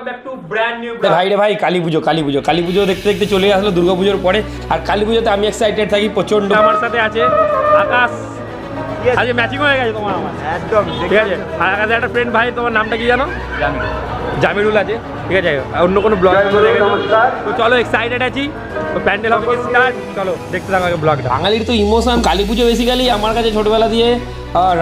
Back to brand new blog. ভাই রে ভাই, কালী পুজো দেখতে দেখতে চলে আসলো দুর্গা পুজোর পরে। আর কালী পুজোতে আমি এক্সাইটেড থাকি প্রচন্ড। আমার সাথে আছে আকাশ, আজকে ম্যাচিং হয়ে গেছে তোমার আমার একদম, ঠিক আছে। আর আকাশে একটা ফ্রেন্ড, ভাই তোমার নামটা কি জানো? জামিরুল আছে, ঠিক আছে। অন্য কোনো ব্লগ তো চলো, এক্সাইটেড আছি। তো প্যান্ডেল হবে স্টার্ট, চলো দেখতে থাকো আগে ব্লগটা। বাঙালির তো ইমোশন কালী পুজো বেসিক্যালি আমার কাছে ছোটোবেলা দিয়ে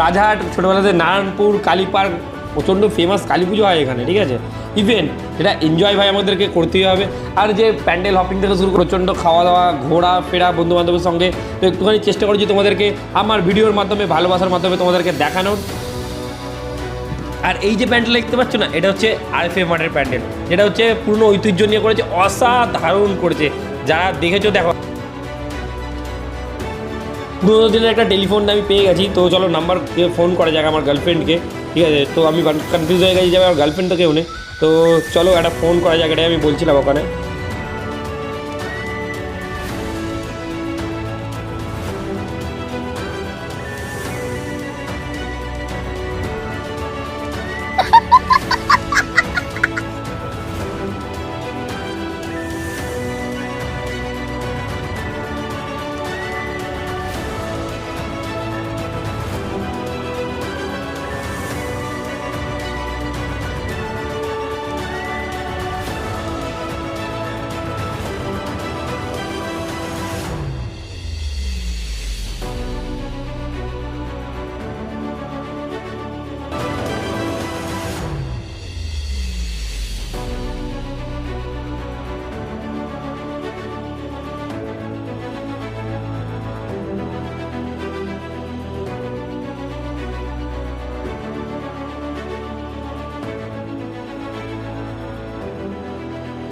রাজহাট, ছোটোবেলাতে নারায়ণপুর, কালী পার্ক, প্রচণ্ড ফেমাস কালী পুজো হয় এখানে, ঠিক আছে। ইভেন্ট এটা এনজয় ভাই আমাদেরকে করতেই হবে। আর যে প্যান্ডেল হপিং থেকে শুরু প্রচণ্ড খাওয়া দাওয়া, ঘোরা ফেরা বন্ধু বান্ধবের সঙ্গে, তো একটুখানি চেষ্টা করছি তোমাদেরকে আমার ভিডিওর মাধ্যমে, ভালোবাসার মাধ্যমে তোমাদেরকে দেখানোর। আর এই যে প্যান্ডেল দেখতে পাচ্ছ না, এটা হচ্ছে RFA মার্টের প্যান্ডেল, যেটা হচ্ছে পুরনো ঐতিহ্য নিয়ে করেছে, অসাধারণ করেছে। যারা দেখেছো দেখো। পুরোনো দিনের একটা টেলিফোন আমি পেয়ে গেছি, তো চলো নাম্বার ফোন করা যাক আমার গার্লফ্রেন্ডকে, ঠিক আছে। তো আমি কনফিউজ হয়ে গেছি যে আমার গার্লফ্রেন্ড তো কেউ নেই, তো চলো একটা ফোন করা যাক, এটাই আমি বলছিলাম ওখানে।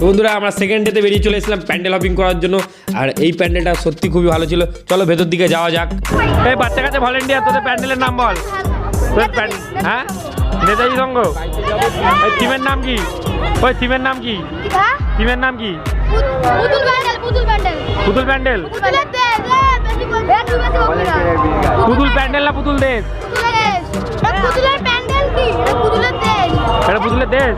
বন্ধুরা আমরা সেকেন্ড ডেতে বেরিয়ে চলে এসেছিলাম প্যান্ডেল হপিং করার জন্য। আর এই প্যান্ডেলটা সত্যি খুবই ভালো ছিল। চলো ভেতর দিকে যাওয়া যাক। এই বাচ্চা কাছে ভলেন্টিয়ার, তোদের প্যান্ডেলের নাম বল। হ্যাঁ, নেতাজি সংঘ। ওই থিমের নাম কি? ওই থিমের নাম কি? থিমের নাম কি? পুতুল প্যান্ডেল। পুতুল প্যান্ডেল না পুতুল দেশ? এটা পুতুলের দেশ।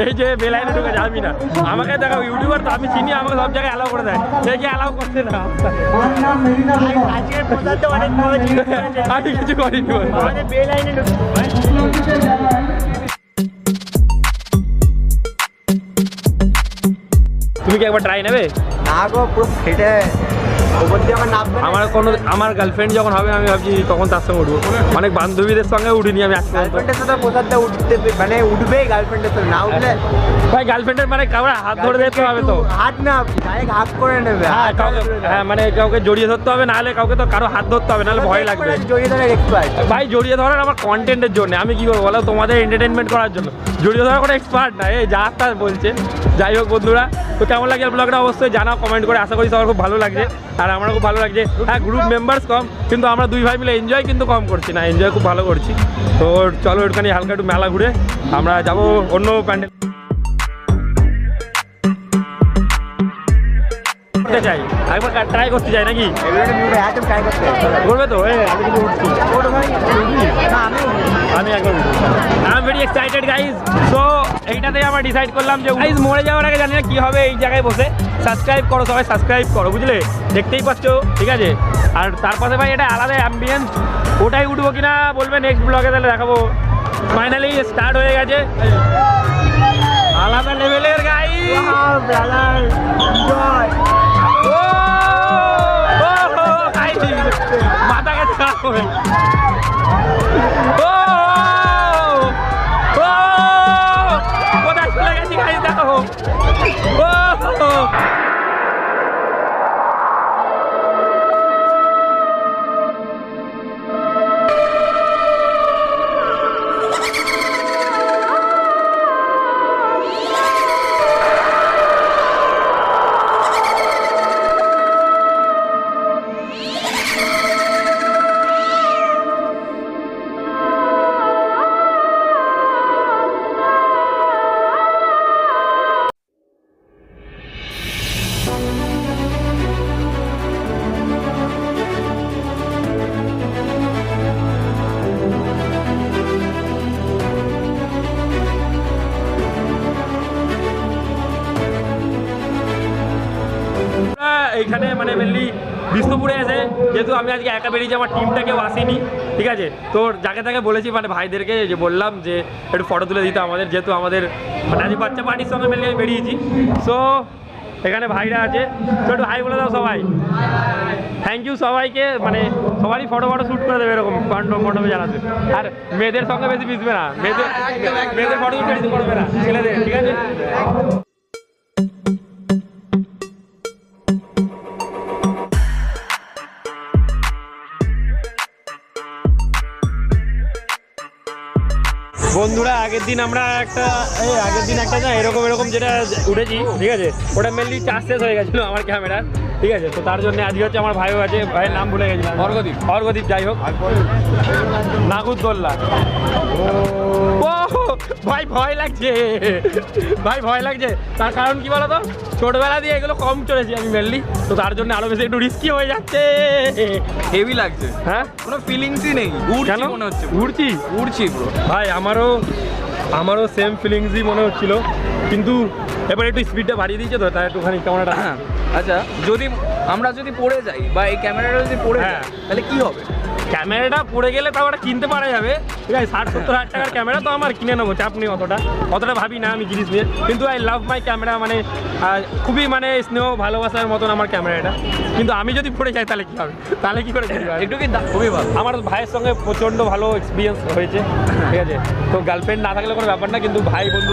এই যে বেলাইনে ঢুকে যাবি না, আমাকে দেখো ইউটিউবার তো আমি চিনি, আমাকে সব জায়গায় অ্যালাউ করে দেয়, দেখে অ্যালাউ করতে না। আমি কিছু করিনি। তুমি কি একবার ট্রাই নেবে? না গো, পুরো ফেটে আমার গার্লফ্রেন্ড যখন হবে আমি ভাবছি তখন তার সঙ্গে উঠবো। অনেক বান্ধবীদের সঙ্গে উঠিনি আমি। গার্লফ্রেন্ডের সাথে প্রসাদটা উঠতে মানে উঠবে, গার্লফ্রেন্ডের সাথে না উঠলে ভাই গার্লফ্রেন্ডের মানে কাউকে হাত ধরে দিতে হবে, তো হাত না ডাইরেক্ট হাত করে নেবে। হ্যাঁ মানে কাউকে জড়িয়ে ধরতে হবে, নাহলে কাউকে তো কারো হাত ধরতে হবে, নাহলে ভয় লাগবে। জড়িয়ে ধরার এক্সপার্ট ভাই, জড়িয়ে ধরার আমার কন্টেন্টের জন্য। আমি কি করবো বলো, তোমাদের এন্টারটেনমেন্ট করার জন্য। জড়িয়ে ধরার কোনো এক্সপার্ট না, এই যা তা বলছে। যাই হোক বন্ধুরা, তো কেমন লাগে ব্লগটা অবশ্যই জানাও কমেন্ট করে। আশা করি সবার খুব ভালো লাগছে, আর আমারও খুব ভালো লাগছে। হ্যাঁ, গ্রুপ মেম্বার্স কম, কিন্তু আমরা দুই ভাই মিলে এনজয় কিন্তু কম করছি না, এনজয় খুব ভালো করছি। তো চলো একটুখানি হালকা একটু মেলা ঘুরে আমরা যাবো অন্য প্যান্ডেল চাই। একবার ট্রাই করতে চাই নাকি? করবে তো? আমি একবার I am very excited guys. So এইটাতেই আমরা ডিসাইড করলাম যে গাইজ মরে যাওয়ার আগে জানি না কী হবে এই জায়গায় বসে। সাবস্ক্রাইব করো সবাই, সাবস্ক্রাইব করো, বুঝলে? দেখতেই পাচ্ছ, ঠিক আছে। আর তার পাশে ভাই এটা আলাদা অ্যাম্বিয়েন্স, ওটাই উঠবো কিনা বলবে নেক্সট ব্লগে, তাহলে দেখাবো। ফাইনালি স্টার্ট হয়ে গেছে, আলাদা লেভেলের গাইজ। মাথা গেছে খারাপ হবে। কোথায় চলে গেছি গাইজ, দেখো। এইখানে মানে মেনলি বিষ্ণুপুরে এসে যেহেতু আমি আজকে একা বেরিয়েছি, আমার টিমটা কেউ আসেনি, ঠিক আছে, তো যাকে তাকে বলেছি মানে ভাইদেরকে যে বললাম যে একটু ফটো তুলে দিতে আমাদের, যেহেতু আমাদের মানে আজ বাচ্চা পার্টির সঙ্গে মেনলি আমি বেরিয়েছি। সো এখানে ভাইরা আছে, তো একটু হাই বলে দাও সবাই। থ্যাংক ইউ সবাইকে, মানে সবারই ফটো শ্যুট করে দেবে এরকম মণ্ডপে জানাতে। আর মেয়েদের সঙ্গে বেশি মিশবে না, মেয়েদের ফটো শ্যুট বেশি করবে না, ছেলেদের, ঠিক আছে। বন্ধুরা আগের দিন একটা না এরকম যেটা উঠেছি, ঠিক আছে, ওটা মেনলি চার্জ শেষ হয়ে গেছিলো আমার ক্যামেরার, ঠিক আছে, তো তার জন্য আজকে হচ্ছে আমার ভাইও আছে, ভাইয়ের নাম ভুলে গেছিলাম, অর্ঘদীপ, যাই হোক, নাগুরদোল্লা। ও ভাই ভয় লাগছে, তার কারণ কি বলো তো, ছোটবেলা দিয়ে এগুলো কম চলেছি আমি মেনলি, তো তার জন্য আরো বেশি একটু রিস্কি হয়ে যাচ্ছে। হেভি লাগছে, হ্যাঁ, কোনো ফিলিংসই নেই, কেন মনে হচ্ছে উড়ছি ব্রো। ভাই আমারও সেম ফিলিংসই মনে হচ্ছিল, কিন্তু এবার একটু স্পিডটা বাড়িয়ে দিয়েছে তো, তাই একটুখানি ক্যামেরাটা। আচ্ছা, আমরা যদি পড়ে যাই বা এই ক্যামেরাটা যদি পড়ে যায় তাহলে কি হবে? ক্যামেরাটা পড়ে গেলে তাও ওটা কিনতে পারা যাবে, ঠিক আছে, 60-70 টাকার ক্যামেরা তো আমার কিনে নেবো, চাপ নেই, অতটা ভাবি না আমি জিনিস নিয়ে, কিন্তু আই লাভ মাই ক্যামেরা, মানে খুবই মানে স্নেহ ভালোবাসার মতন আমার ক্যামেরাটা, কিন্তু আমি যদি পড়ে যাই তাহলে কী হবে, তাহলে কী করে একটু কি খুবই ভালো। আমার ভাইয়ের সঙ্গে প্রচণ্ড ভালো এক্সপিরিয়েন্স হয়েছে, ঠিক আছে, তো গার্লফ্রেন্ড না থাকলে কোনো ব্যাপার না, কিন্তু ভাই বন্ধু